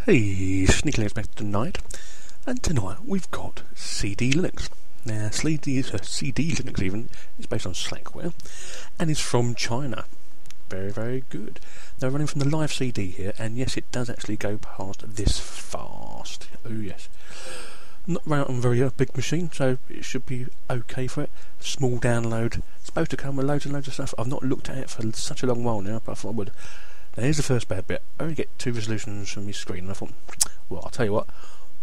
Hey, CDlinux back tonight, and tonight we've got CDlinux. Now, CDlinux even is based on slackware, and is from China. Very, very good. Now, we're running from the live CD here, and yes, it does actually go past this fast. Oh yes. Not run on a very big machine, so it should be okay for it. Small download. It's supposed to come with loads and loads of stuff. I've not looked at it for such a long while now, but I thought I would. Now here's the first bad bit. I only get 2 resolutions from my screen, and I thought, well, I'll tell you what,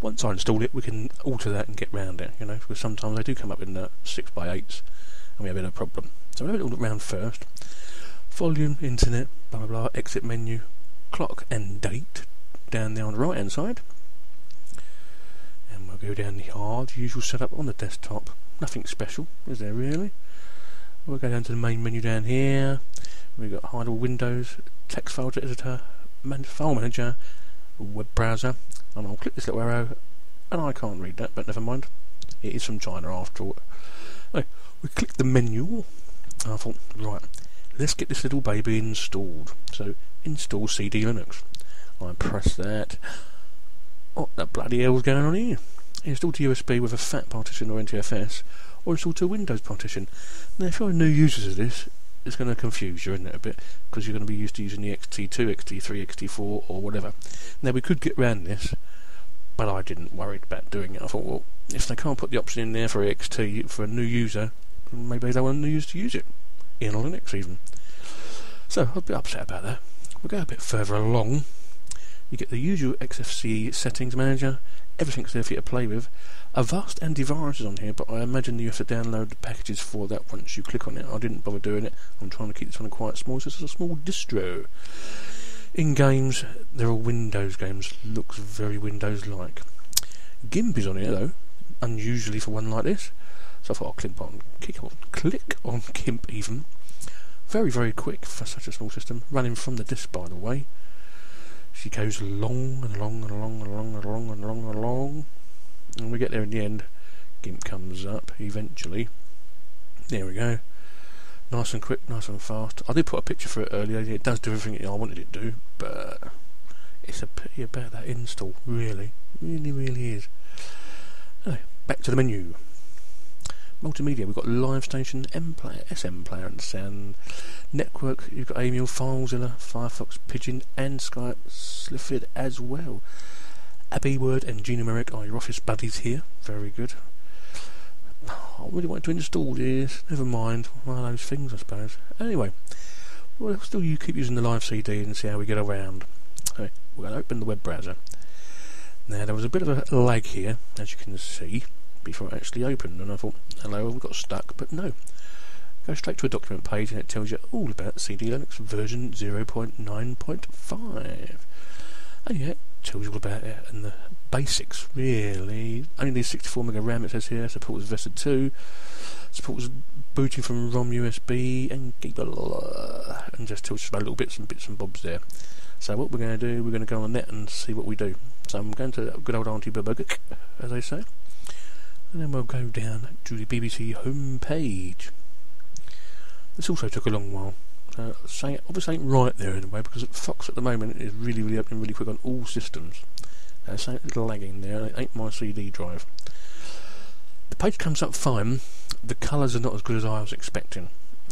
once I install it, we can alter that and get round it, you know, because sometimes they do come up in 6x8s, and we have a bit of a problem. So we'll have a little look around first. Volume, internet, blah blah blah, exit menu, clock and date, down there on the right hand side. And we'll go down the usual setup on the desktop. Nothing special, is there really? We'll go down to the main menu down here. We've got hide all windows, text file editor, file manager, web browser, and I'll click this little arrow, and I can't read that, but never mind. It is from China after all. Anyway, we click the menu, and I thought, right, let's get this little baby installed. So, install CDlinux. I press that. What the bloody hell's going on here? Install to USB with a FAT partition or NTFS, or install to a Windows partition. Now, if you're new users of this, it's going to confuse you, isn't it, a bit, because you're going to be used to using the XT2, XT3, XT4 or whatever. Now we could get round this, but I didn't worry about doing it. I thought, well, if they can't put the option in there for XT for a new user, maybe they want a new user to use it, in Linux even. So I was a bit upset about that. We'll go a bit further along. You get the usual XFCE settings manager, everything's there for you to play with. A vast antivirus is on here, but I imagine you have to download the packages for that once you click on it. I didn't bother doing it. I'm trying to keep this one quite small, so it's a small distro. In games, they're all Windows games. Looks very Windows-like. GIMP is on here though, unusually for one like this. So I thought I'll click on GIMP even. Very, very quick for such a small system. Running from the disk, by the way. She goes along and along and along and along and along and along and along. And we get there in the end. GIMP comes up eventually. There we go. Nice and quick, nice and fast. I did put a picture for it earlier. It does do everything I wanted it to do, but it's a pity about that install, really. Really, really is. Anyway, back to the menu. Multimedia, we've got Live Station, M-Player, SM Player and Sound. Network, you've got Amiel, FileZilla, Firefox, Pidgin and Skype, Slifid as well. Abbey Word and Gnumeric are your office buddies here. Very good. I really wanted to install this. Never mind. One of those things, I suppose. Anyway, we'll still keep using the live CD and see how we get around. Okay, we're going to open the web browser. Now, there was a bit of a lag here, as you can see, before it actually opened, and I thought, hello, we got stuck, but no. Go straight to a document page and it tells you all about CDlinux version 0.9.5. And yeah, it tells you all about it and the basics, really. Only needs 64 meg RAM, it says here, supports Vesta 2, supports booting from ROM USB, and just tells you about little bits and bobs there. So what we're going to do, we're going to go on the net and see what we do. So I'm going to good old Auntie Babuguk, as they say. And then we'll go down to the BBC home page. This also took a long while. So obviously ain't right there in a way, because Fox at the moment is really, really opening really quick on all systems. So it's lagging there. It ain't my CD drive. The page comes up fine. The colours are not as good as I was expecting.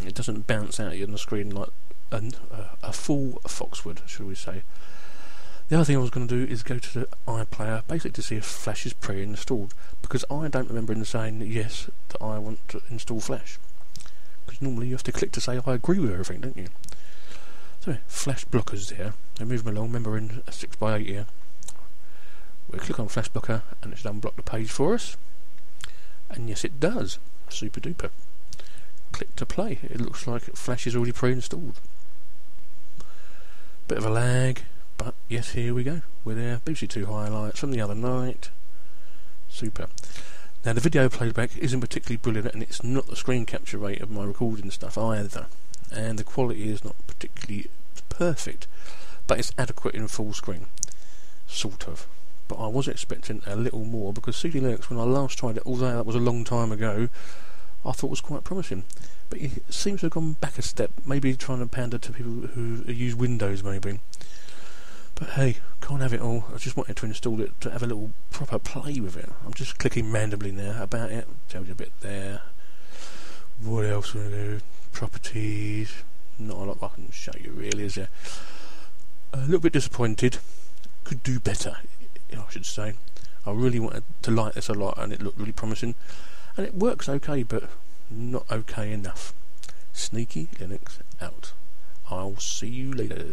It doesn't bounce out at you on the screen like a full Fox would, shall we say. The other thing I was going to do is go to the iPlayer, basically to see if Flash is pre-installed, because I don't remember in saying yes that I want to install Flash. Because normally you have to click to say I agree with everything, don't you? So Flash blockers there. They move them along. Remember in a 6x8 here. We'll click on Flash blocker and it should unblock the page for us. And yes, it does. Super duper. Click to play. It looks like Flash is already pre-installed. Bit of a lag. But yes, here we go. We're there. BBC 2 highlights from the other night. Super. Now the video playback isn't particularly brilliant, and it's not the screen capture rate of my recording stuff either. And the quality is not particularly perfect, but it's adequate in full screen. Sort of. But I was expecting a little more, because CDlinux, when I last tried it, although that was a long time ago, I thought was quite promising. But it seems to have gone back a step, maybe trying to pander to people who use Windows maybe. But hey, can't have it all. I just wanted to install it to have a little proper play with it. I'm just clicking randomly now about it. Tells you a bit there. What else do I do? Properties. Not a lot I can show you really, is there? A little bit disappointed. Could do better, I should say. I really wanted to like this a lot, and it looked really promising. And it works okay, but not okay enough. Sneaky Linux out. I'll see you later.